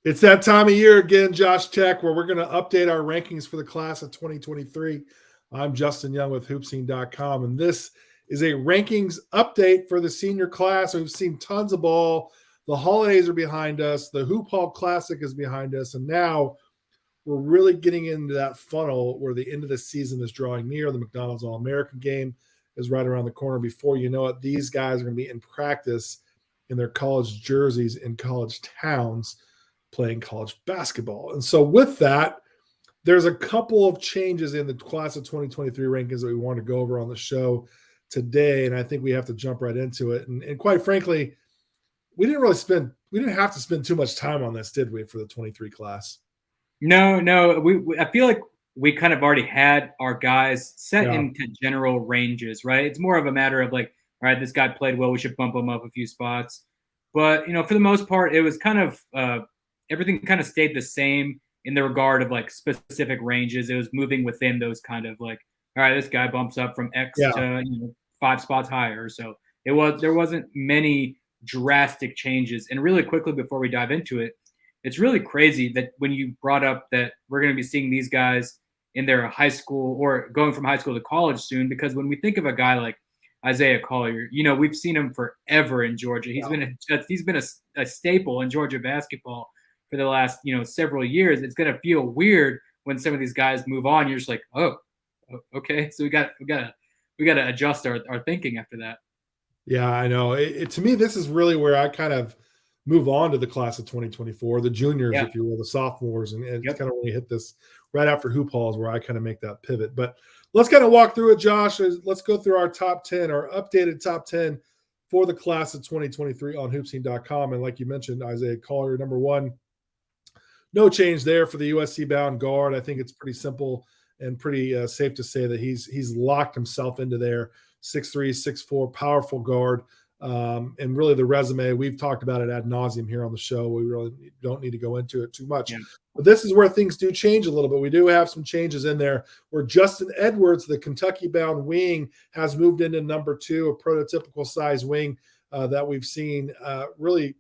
It's that time of year again, Josh Tech, where we're going to update our rankings for the class of 2023. I'm Justin Young with HoopSeen.com, and this is a rankings update for the senior class. We've seen tons of ball. The holidays are behind us. The Hoop Hall Classic is behind us, and now we're really getting into that funnel where the end of the season is drawing near. The McDonald's All-American game is right around the corner. Before you know it, these guys are going to be in practice in their college jerseys in college towns, playing college basketball. And so with that, there's a couple of changes in the class of 2023 rankings that we want to go over on the show today. And I think we have to jump right into it. And quite frankly, we didn't have to spend too much time on this, did we, for the 23 class? No. I feel like we kind of already had our guys set into general ranges, right? It's more of a matter of like, all right, this guy played well, we should bump him up a few spots. But, for the most part, it was kind of everything kind of stayed the same in the regard of like specific ranges. It was moving within those kind of like, all right, this guy bumps up from X to 5 spots higher. So there wasn't many drastic changes. And really quickly before we dive into it, it's really crazy that when you brought up that we're going to be seeing these guys in their high school or going from high school to college soon, because when we think of a guy like Isaiah Collier, we've seen him forever in Georgia. He's been a staple in Georgia basketball for the last, several years. It's going to feel weird when some of these guys move on. You're just like, oh, okay. So we got to adjust our thinking after that. Yeah, I know. To me, this is really where I kind of move on to the class of 2024, the juniors, if you will, the sophomores. And it's kind of when we hit this right after Hoop Hall is where I kind of make that pivot. But let's kind of walk through it, Josh. Let's go through our top 10, our updated top 10 for the class of 2023 on HoopSeen.com. And like you mentioned, Isaiah Collier, number 1. No change there for the USC-bound guard. I think it's pretty simple and pretty safe to say that he's locked himself into there. 6'3", 6'4", powerful guard. And really the resume, we've talked about it ad nauseum here on the show. We really don't need to go into it too much. Yeah. But this is where things do change a little bit. We do have some changes in there where Justin Edwards, the Kentucky-bound wing, has moved into number 2, a prototypical size wing that we've seen. Really,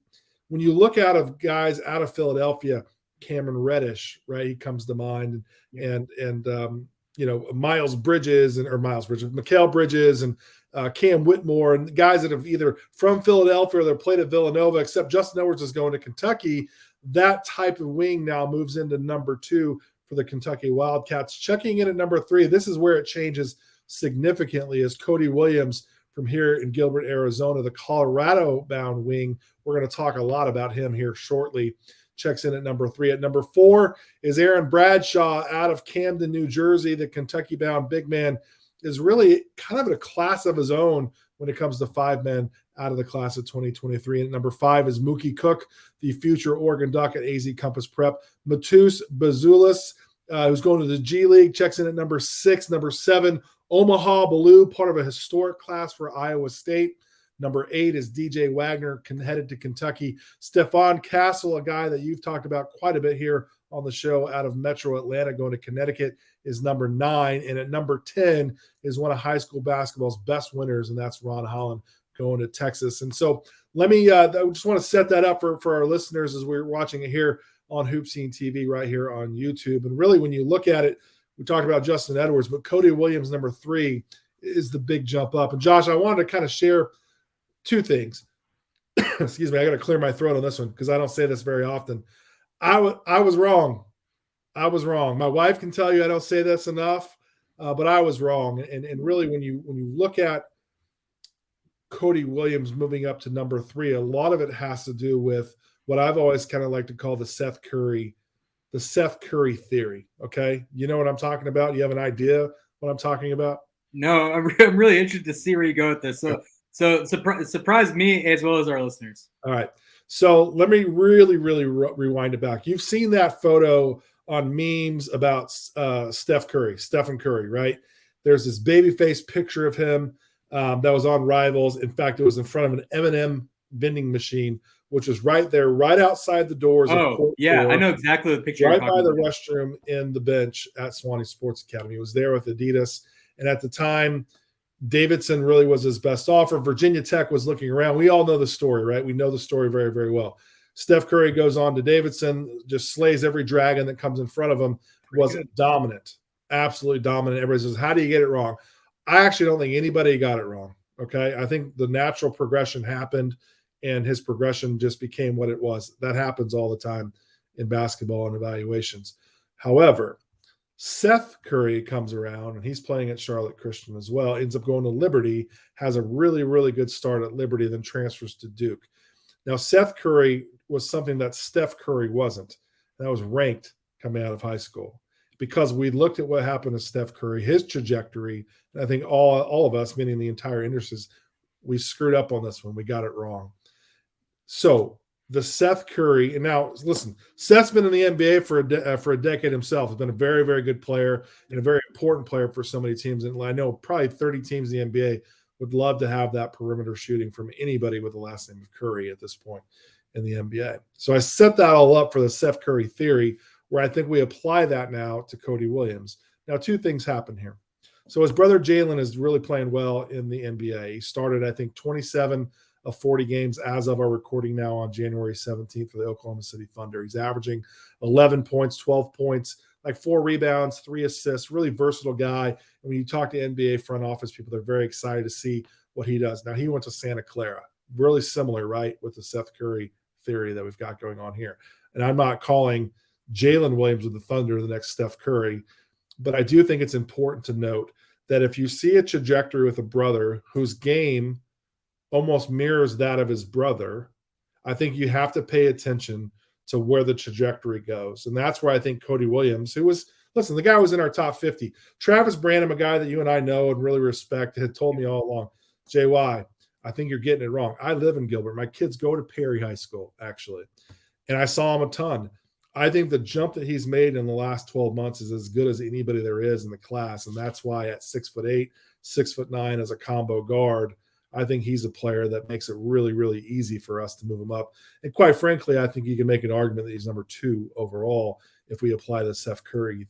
when you look out of guys out of Philadelphia, Cameron Reddish, right? He comes to mind, and Mikal Bridges and Cam Whitmore and guys that have either from Philadelphia or they're played at Villanova, except Justin Edwards is going to Kentucky. That type of wing now moves into number 2 for the Kentucky Wildcats. Checking in at number 3, this is where it changes significantly, is Cody Williams from here in Gilbert, Arizona, the Colorado-bound wing. We're going to talk a lot about him here shortly. Checks in at number 3. At number 4 is Aaron Bradshaw out of Camden, New Jersey. The Kentucky-bound big man is really kind of a class of his own when it comes to 5 men out of the class of 2023. And at number 5 is Mookie Cook, the future Oregon Duck at AZ Compass Prep. Matus Bazulis, who's going to the G League, checks in at number 6. Number 7, Omaha Baloo, part of a historic class for Iowa State. Number 8 is DJ Wagner, headed to Kentucky. Stephon Castle, a guy that you've talked about quite a bit here on the show, out of Metro Atlanta, going to Connecticut, is number 9. And at number 10 is one of high school basketball's best winners, and that's Ron Holland, going to Texas. And so let me I just want to set that up for our listeners as we're watching it here on HoopSeen TV right here on YouTube. And really, when you look at it, we talked about Justin Edwards, but Cody Williams, number 3, is the big jump up. And Josh, I wanted to kind of share 2 things. Excuse me, I got to clear my throat on this one because I don't say this very often. I was wrong. I was wrong. My wife can tell you I don't say this enough, but I was wrong. And really, when you look at Cody Williams moving up to number 3, a lot of it has to do with what I've always kind of like to call the Seth Curry theory. Okay, you know what I'm talking about? You have an idea what I'm talking about? No, I'm really interested to see where you go with this. So surprise me as well as our listeners. All right. So let me really rewind it back. You've seen that photo on memes about Stephen Curry, right? There's this babyface picture of him that was on Rivals. In fact, it was in front of an M&M vending machine, which was right there, right outside the doors. Oh, yeah. I know exactly the picture. Right by the restroom in the bench at Sewanee Sports Academy. It was there with Adidas. And at the time, Davidson really was his best offer. Virginia Tech was looking around. We all know the story, right? We know the story very, very well. Steph Curry goes on to Davidson, just slays every dragon that comes in front of him. Was dominant, absolutely dominant. Everybody says, how do you get it wrong? I actually don't think anybody got it wrong. Okay. I think the natural progression happened and his progression just became what it was. That happens all the time in basketball and evaluations. However, Seth Curry comes around and he's playing at Charlotte Christian as well, ends up going to Liberty, has a really, really good start at Liberty, then transfers to Duke. Now, Seth Curry was something that Steph Curry wasn't. That was ranked coming out of high school because we looked at what happened to Steph Curry, his trajectory. And I think all of us, meaning the entire industry, we screwed up on this one. We got it wrong. So the Seth Curry, and now listen, Seth's been in the NBA for a decade himself. He's been a very, very good player and a very important player for so many teams. And I know probably 30 teams in the NBA would love to have that perimeter shooting from anybody with the last name of Curry at this point in the NBA. So I set that all up for the Seth Curry theory, where I think we apply that now to Cody Williams. Now, two things happen here. So his brother Jalen is really playing well in the NBA. He started, I think, 27 of 40 games as of our recording now on January 17th for the Oklahoma City Thunder. He's averaging 11 points, 12 points, like 4 rebounds, 3 assists, really versatile guy. And when you talk to NBA front office people, they're very excited to see what he does. Now, he went to Santa Clara, really similar, right, with the Seth Curry theory that we've got going on here. And I'm not calling Jalen Williams with the Thunder the next Steph Curry, but I do think it's important to note that if you see a trajectory with a brother whose game almost mirrors that of his brother, I think you have to pay attention to where the trajectory goes. And that's where I think Cody Williams, who was, listen, the guy was in our top 50. Travis Branham, a guy that you and I know and really respect, had told me all along, JY, I think you're getting it wrong. I live in Gilbert. My kids go to Perry High School, actually. And I saw him a ton. I think the jump that he's made in the last 12 months is as good as anybody there is in the class. And that's why at 6'8", 6'9" as a combo guard, I think he's a player that makes it really, really easy for us to move him up. And quite frankly, I think you can make an argument that he's number 2 overall if we apply the Seth Curry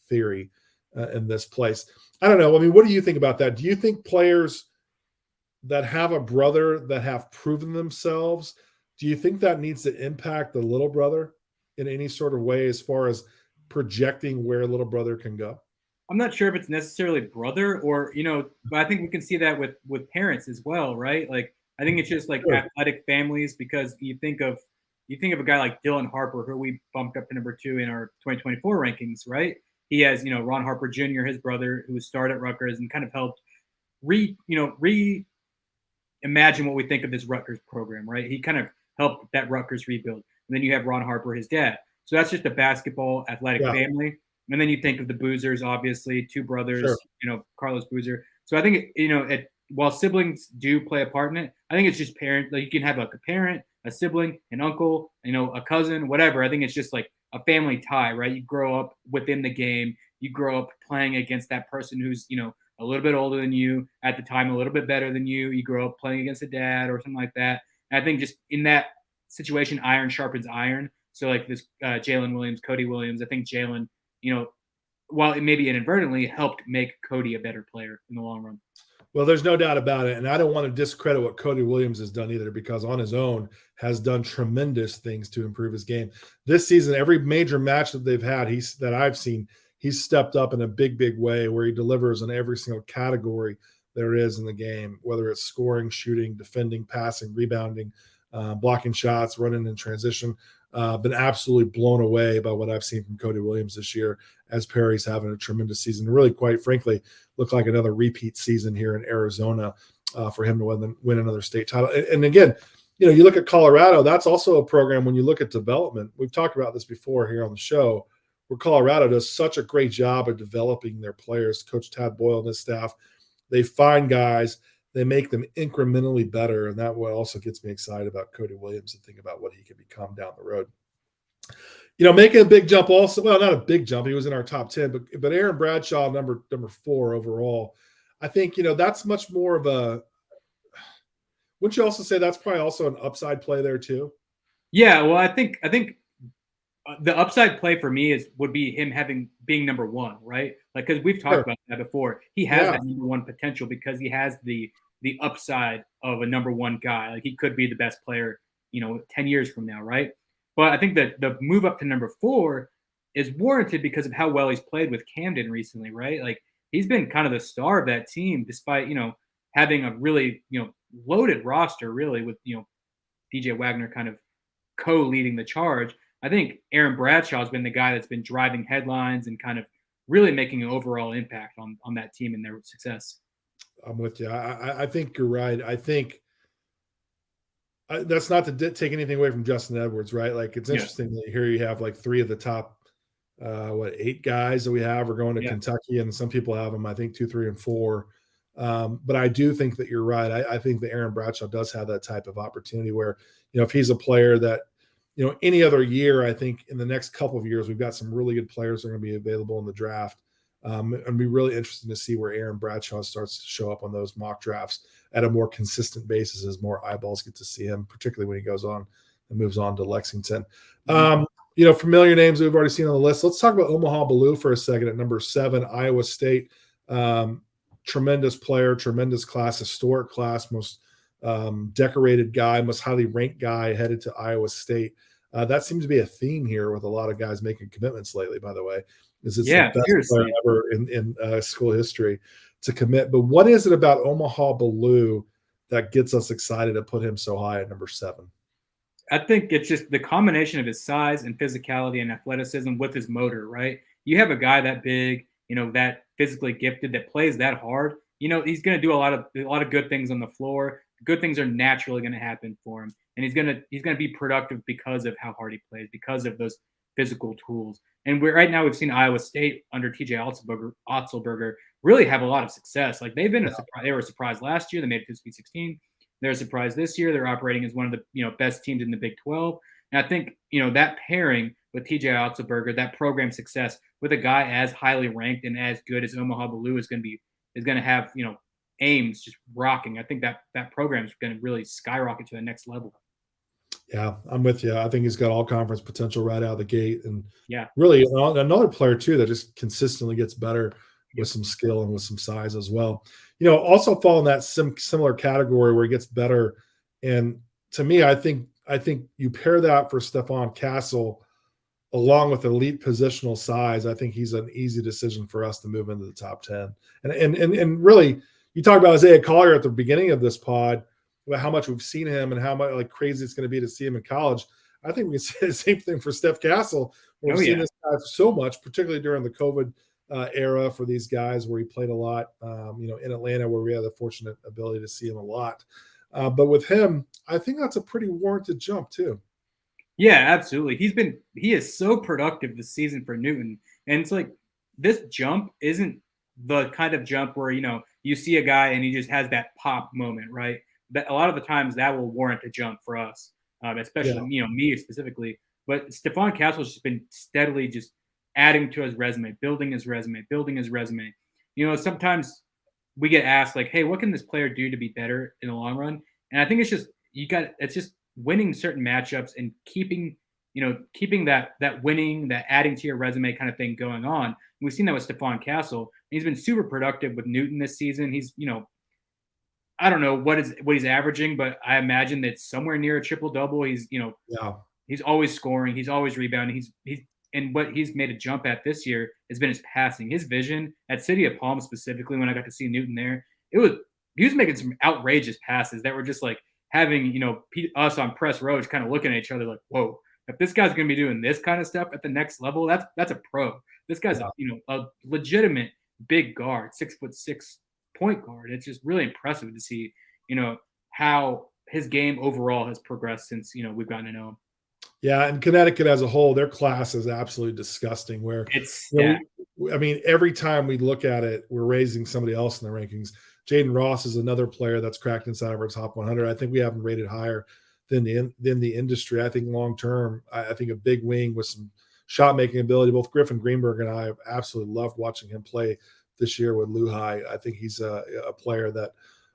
theory in this place. I don't know. I mean, what do you think about that? Do you think players that have a brother that have proven themselves, do you think that needs to impact the little brother in any sort of way as far as projecting where little brother can go? I'm not sure if it's necessarily brother or, but I think we can see that with parents as well, right? Like, I think it's just like athletic families, because you think of a guy like Dylan Harper, who we bumped up to number 2 in our 2024 rankings, right? He has, Ron Harper Jr., his brother, who starred at Rutgers and kind of helped reimagine what we think of this Rutgers program, right? He kind of helped that Rutgers rebuild. And then you have Ron Harper, his dad. So that's just a basketball athletic family. And then you think of the Boozers, obviously, 2 brothers, Carlos Boozer. So I think, while siblings do play a part in it, I think it's just parent. Like, you can have like a parent, a sibling, an uncle, a cousin, whatever. I think it's just like a family tie, right? You grow up within the game. You grow up playing against that person who's, a little bit older than you at the time, a little bit better than you. You grow up playing against a dad or something like that. And I think just in that situation, iron sharpens iron. So like this Jalen Williams, Cody Williams, I think Jalen, while it maybe inadvertently helped make Cody a better player in the long run. Well, there's no doubt about it. And I don't want to discredit what Cody Williams has done either, because on his own has done tremendous things to improve his game. This season, every major match that they've had, that I've seen, he's stepped up in a big, big way where he delivers in every single category there is in the game, whether it's scoring, shooting, defending, passing, rebounding, blocking shots, running in transition. Been absolutely blown away by what I've seen from Cody Williams this year, as Perry's having a tremendous season. Really, quite frankly, looked like another repeat season here in Arizona for him to win another state title. And again, you look at Colorado, that's also a program when you look at development. We've talked about this before here on the show, where Colorado does such a great job of developing their players. Coach Tad Boyle and his staff, they find guys, they make them incrementally better. And that what also gets me excited about Cody Williams and think about what he can become down the road. Making a big jump also, well, not a big jump. He was in our top 10, but Aaron Bradshaw, number 4 overall. I think, that's much more of a, wouldn't you also say that's probably also an upside play there too? Yeah. Well, I think the upside play for me would be him being number 1, right? Like, because we've talked about that before. He has that number 1 potential because he has the upside of a number 1 guy. Like, he could be the best player 10 years from now, right? But I think that the move up to number 4 is warranted because of how well he's played with Camden recently, right? Like he's been kind of the star of that team, despite having a really loaded roster, really with DJ Wagner kind of co-leading the charge. I think Aaron Bradshaw has been the guy that's been driving headlines and kind of really making an overall impact on that team and their success. I'm with you. I think you're right. I think that's not to take anything away from Justin Edwards, right? Like it's interesting that here you have like 3 of the top 8 guys that we have are going to Kentucky, and some people have them, I think 2, 3, and 4. But I do think that you're right. I think that Aaron Bradshaw does have that type of opportunity where, if he's a player that, any other year, I think in the next couple of years, we've got some really good players that are going to be available in the draft. And be really interesting to see where Aaron Bradshaw starts to show up on those mock drafts at a more consistent basis as more eyeballs get to see him, particularly when he goes on and moves on to Lexington. Familiar names we've already seen on the list. Let's talk about Omaha Ballou for a second at number 7, Iowa State. Tremendous player, tremendous class, historic class, most decorated guy, most highly ranked guy headed to Iowa State. That seems to be a theme here with a lot of guys making commitments lately, by the way. It's the best player ever in school history to commit. But what is it about Omaha Ballou that gets us excited to put him so high at number 7? I think it's just the combination of his size and physicality and athleticism with his motor, right? You have a guy that big, that physically gifted, that plays that hard. He's going to do a lot of good things on the floor. Good things are naturally going to happen for him, and he's going to be productive because of how hard he plays, because of those physical tools. And right now we've seen Iowa State under TJ Otzelberger really have a lot of success. Like they've been a surprise. They were a surprise last year. They made it to Sweet 16. They're a surprise this year. They're operating as one of the best teams in the Big 12. And I think that pairing with TJ Otzelberger, that program success with a guy as highly ranked and as good as Omaha Ballou is going to have Ames just rocking. I think that program is going to really skyrocket to the next level. Yeah, I'm with you. I think he's got all conference potential right out of the gate, and really another player too that just consistently gets better with some skill and with some size as well. Also fall in that similar category where he gets better. And to me, I think you pair that for Stephon Castle along with elite positional size. I think he's an easy decision for us to move into the top 10. And really, you talked about Isaiah Collier at the beginning of this pod, about how much we've seen him and how much crazy it's going to be to see him in college. I think we can say the same thing for Steph Castle. We've seen this guy so much, particularly during the COVID era for these guys where he played a lot, in Atlanta, where we had the fortunate ability to see him a lot. But with him, I think that's a pretty warranted jump too. Yeah, absolutely. He is so productive this season for Newton. And it's like this jump isn't the kind of jump where, you see a guy and he just has that pop moment, right? That a lot of the times that will warrant a jump for us, especially, me specifically. But Stephon Castle's just been steadily just adding to his resume, building his resume. Sometimes we get asked like, hey, what can this player do to be better in the long run? And I think it's just winning certain matchups and keeping that winning, that adding to your resume kind of thing going on. And we've seen that with Stephon Castle. He's been super productive with Newton this season. He's, I don't know what he's averaging, but I imagine that somewhere near a triple-double. He's, he's always scoring. He's always rebounding. And what he's made a jump at this year has been his passing. His vision at City of Palm specifically, when I got to see Newton there, he was making some outrageous passes that were just like having, us on press row kind of looking at each other like, whoa, if this guy's going to be doing this kind of stuff at the next level, that's a pro. This guy's a legitimate big guard, 6'6" point guard. It's just really impressive to see, how his game overall has progressed since, we've gotten to know him. Yeah, and Connecticut as a whole, their class is absolutely disgusting. Where every time we look at it, we're raising somebody else in the rankings. Jaden Ross is another player that's cracked inside of our top 100. I think we haven't rated higher than the industry. I think long term, I think a big wing with some shot making ability. Both Griffin Greenberg and I have absolutely loved watching him play this year with Lehigh. I think he's a player that,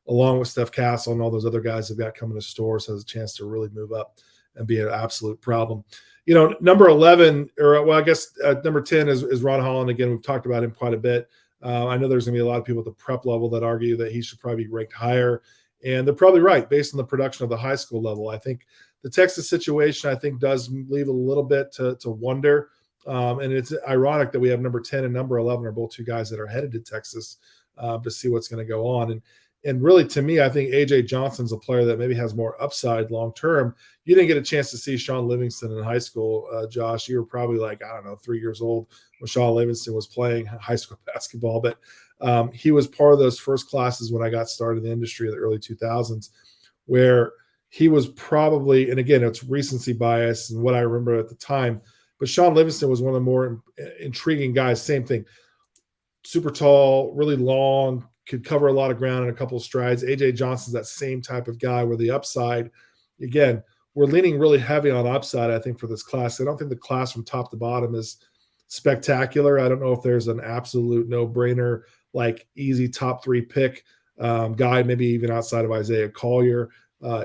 along with Steph Castle and all those other guys have got coming to Stores, has a chance to really move up and be an absolute problem. Number 11, or I guess number 10 is Ron Holland. Again, we've talked about him quite a bit. I know there's going to be a lot of people at the prep level that argue that he should probably be ranked higher, and they're probably right based on the production of the high school level. I think The Texas situation, I think, does leave a little bit to wonder. And it's ironic that we have number 10 and number 11 are both two guys that are headed to Texas to see what's going to go on. And really, to me, I think A.J. Johnson's a player that maybe has more upside long term. You didn't get a chance to see Sean Livingston in high school, Josh. You were probably 3 years old when Sean Livingston was playing high school basketball. But he was part of those first classes when I got started in the industry in the early 2000s, where he was probably, and again, it's recency bias and what I remember at the time, but Sean Livingston was one of the more intriguing guys. Same thing, super tall, really long, could cover a lot of ground in a couple of strides. A.J. Johnson's that same type of guy where the upside, again, we're leaning really heavy on upside, I think, for this class. I don't think the class from top to bottom is spectacular. I don't know if there's an absolute no-brainer, easy top 3 pick guy, maybe even outside of Isaiah Collier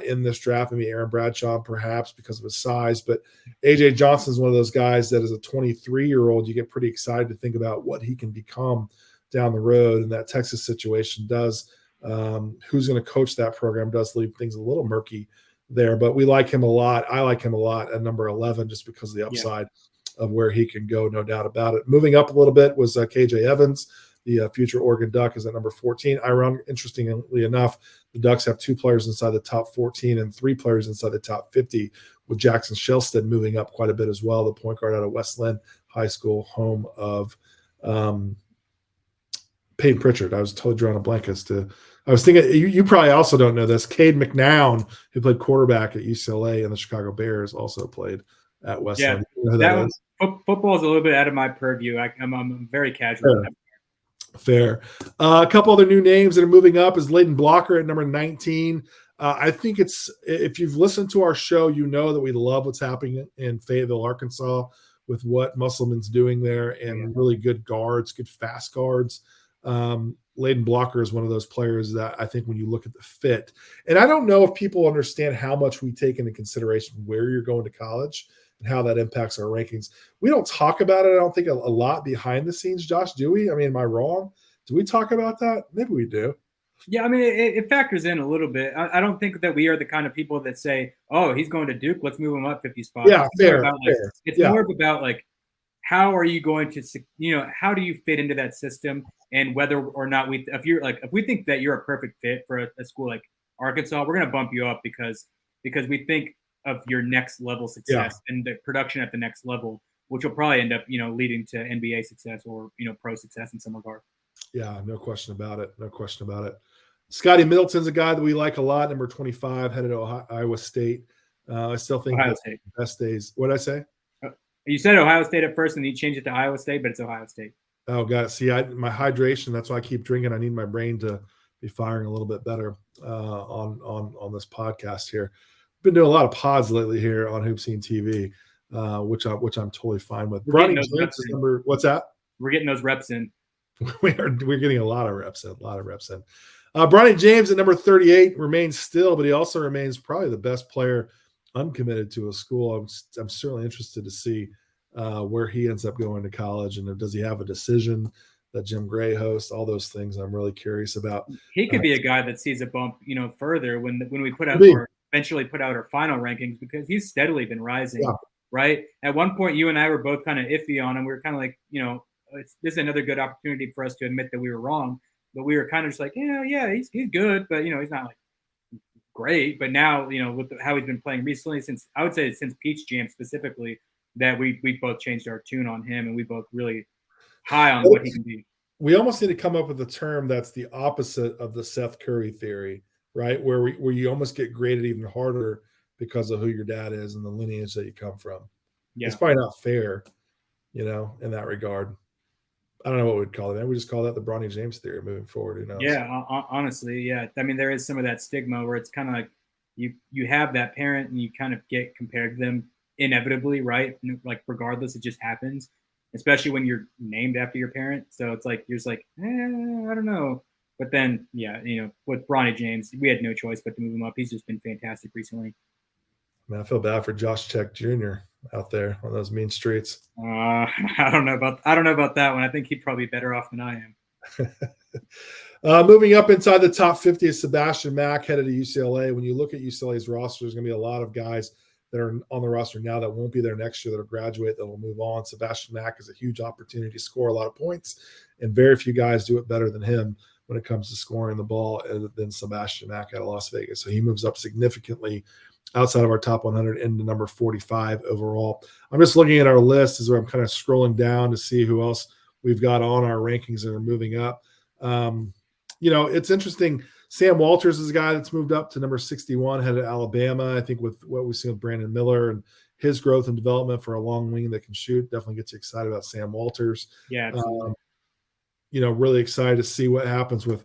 in this draft, maybe Aaron Bradshaw perhaps because of his size. But A.J. Johnson is one of those guys that as a 23-year-old, you get pretty excited to think about what he can become down the road. And that Texas situation does, who's going to coach that program does leave things a little murky there. But we like him a lot. I like him a lot at number 11 just because of the upside of where he can go, no doubt about it. Moving up a little bit was KJ Evans. The future Oregon Duck is at number 14. Interestingly enough, the Ducks have 2 players inside the top 14 and 3 players inside the top 50, with Jackson Shellstead moving up quite a bit as well, the point guard out of West Linn High School, home of Peyton Pritchard. I was totally drawing a blank as to – I was thinking you probably also don't know this. Cade McNown, who played quarterback at UCLA and the Chicago Bears, also played at West Linn. You know football is a little bit out of my purview. I'm very casual. Fair. A couple other new names that are moving up is Layden Blocker at number 19. I think if you've listened to our show, you know that we love what's happening in Fayetteville, Arkansas, with what Musselman's doing there, and really good guards, good fast guards. Layden Blocker is one of those players that I think when you look at the fit, and I don't know if people understand how much we take into consideration where you're going to college and how that impacts our rankings. We don't talk about it, I don't think, a lot behind the scenes, Josh, do we? I mean, am I wrong? Do we talk about that? Maybe we do. Yeah, I mean, it factors in a little bit. I don't think that we are the kind of people that say, oh, he's going to Duke, let's move him up 50 spots. Yeah, fair. It's more about how are you going to, how do you fit into that system, and whether or not if we think that you're a perfect fit for a school like Arkansas, we're going to bump you up because we think of your next level success and the production at the next level, which will probably end up, leading to NBA success or, pro success in some regard. Yeah, no question about it. No question about it. Scotty Middleton's a guy that we like a lot, number 25, headed to Iowa State. I still think that's the best days. What did I say? You said Ohio State at first, and you changed it to Iowa State, but it's Ohio State. Oh, got it. See, my hydration, that's why I keep drinking. I need my brain to be firing a little bit better on this podcast here. Been doing a lot of pods lately here on HoopSeen TV, which I'm totally fine with. Bronny James is number. What's that? We're getting those reps in. We're getting a lot of reps in. Bronny James at number 38 remains still, but he also remains probably the best player uncommitted to a school. I'm certainly interested to see where he ends up going to college, and does he have a decision that Jim Gray hosts? All those things I'm really curious about. He could be a guy that sees a bump, further when we put out eventually put out our final rankings, because he's steadily been rising. Yeah. Right. At one point, you and I were both kind of iffy on him. We were kind of like, this is another good opportunity for us to admit that we were wrong. But we were kind of just like, he's good, but he's not great. But now, with how he's been playing recently, since Peach Jam specifically, that we both changed our tune on him, and we both really high on what he can be. We almost need to come up with a term that's the opposite of the Seth Curry theory, right? Where you almost get graded even harder because of who your dad is and the lineage that you come from. Yeah. It's probably not fair, in that regard. I don't know what we'd call it. Maybe we just call that the Bronny James theory moving forward. Who knows? Yeah, honestly, yeah. I mean, there is some of that stigma where it's kind of like you have that parent and you kind of get compared to them inevitably, right? Like regardless, it just happens, especially when you're named after your parent. So it's like, you're just like, I don't know. But then, with Bronny James, we had no choice but to move him up. He's just been fantastic recently. Man, I feel bad for Josh Check Jr. out there on those mean streets. I don't know about that one. I think he'd probably be better off than I am. Moving up inside the top 50 is Sebastian Mack, headed to UCLA. When you look at UCLA's roster, there's going to be a lot of guys that are on the roster now that won't be there next year, that will graduate, that will move on. Sebastian Mack is a huge opportunity to score a lot of points, and very few guys do it better than him when it comes to scoring the ball than Sebastian Mack out of Las Vegas. So he moves up significantly outside of our top 100 into number 45 overall. I'm just looking at our list as where I'm kind of scrolling down to see who else we've got on our rankings that are moving up. It's interesting. Sam Walters is a guy that's moved up to number 61, headed to Alabama. I think with what we've seen with Brandon Miller and his growth and development for a long wing that can shoot, definitely gets you excited about Sam Walters. Yeah, absolutely. Really excited to see what happens with,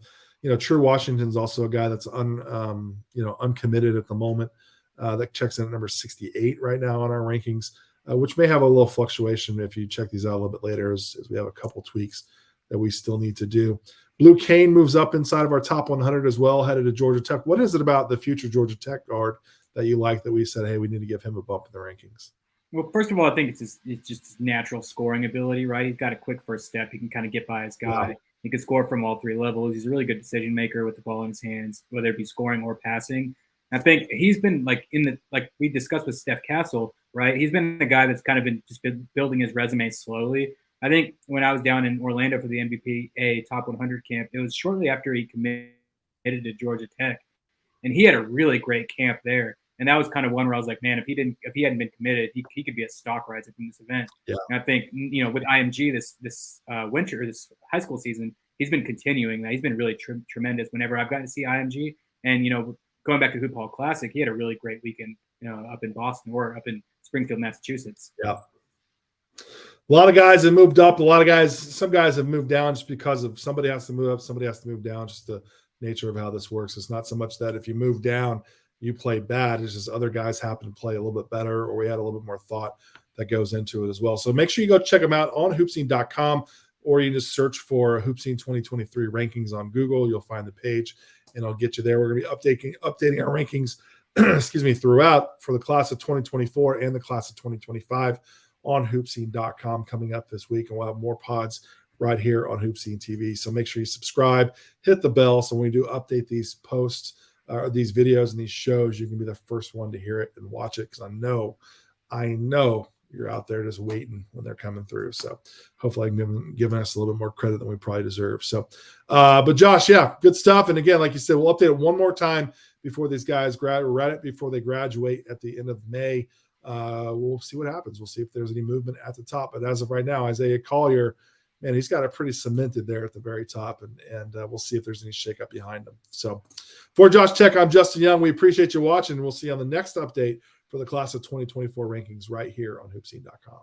True Washington's also a guy that's uncommitted at the moment. That checks in at number 68 right now on our rankings, which may have a little fluctuation if you check these out a little bit later, as we have a couple tweaks that we still need to do. Blue Kane moves up inside of our top 100 as well, headed to Georgia Tech. What is it about the future Georgia Tech guard that you like that we said, hey, we need to give him a bump in the rankings? Well, first of all, I think it's just his natural scoring ability, right? He's got a quick first step. He can kind of get by his guy. Yeah. He can score from all three levels. He's a really good decision maker with the ball in his hands, whether it be scoring or passing. I think he's been like we discussed with Steph Castle, right? He's been the guy that's kind of been building his resume slowly. I think when I was down in Orlando for the NBPA Top 100 camp, it was shortly after he committed to Georgia Tech, and he had a really great camp there. And that was kind of one where I was like, man, if he hadn't been committed, he could be a stock riser in this event. Yeah. And I think with IMG this winter or this high school season, he's been continuing that. He's been really tremendous. Whenever I've gotten to see IMG, and going back to Hoop Hall Classic, he had a really great weekend, up in Boston or up in Springfield, Massachusetts. Yeah. A lot of guys have moved up. Some guys have moved down just because of somebody has to move up, somebody has to move down. Just the nature of how this works. It's not so much that if you move down, you play bad. It's just other guys happen to play a little bit better, or we had a little bit more thought that goes into it as well. So make sure you go check them out on hoopseen.com, or you just search for HoopSeen 2023 rankings on Google. You'll find the page, and I'll get you there. We're going to be updating our rankings, throughout for the class of 2024 and the class of 2025 on hoopseen.com coming up this week. And we'll have more pods right here on HoopSeen TV. So make sure you subscribe, hit the bell. So when we do update these posts, these videos and these shows, you can be the first one to hear it and watch it. Because I know you're out there just waiting when they're coming through. So hopefully I'm giving us a little bit more credit than we probably deserve. So, but Josh, yeah, good stuff. And again, like you said, we'll update it one more time before these guys before they graduate at the end of May. We'll see what happens. We'll see if there's any movement at the top. But as of right now, Isaiah Collier, man, he's got it pretty cemented there at the very top, and we'll see if there's any shakeup behind him. So for Josh Tech, I'm Justin Young. We appreciate you watching. We'll see you on the next update for the class of 2024 rankings right here on hoopseen.com.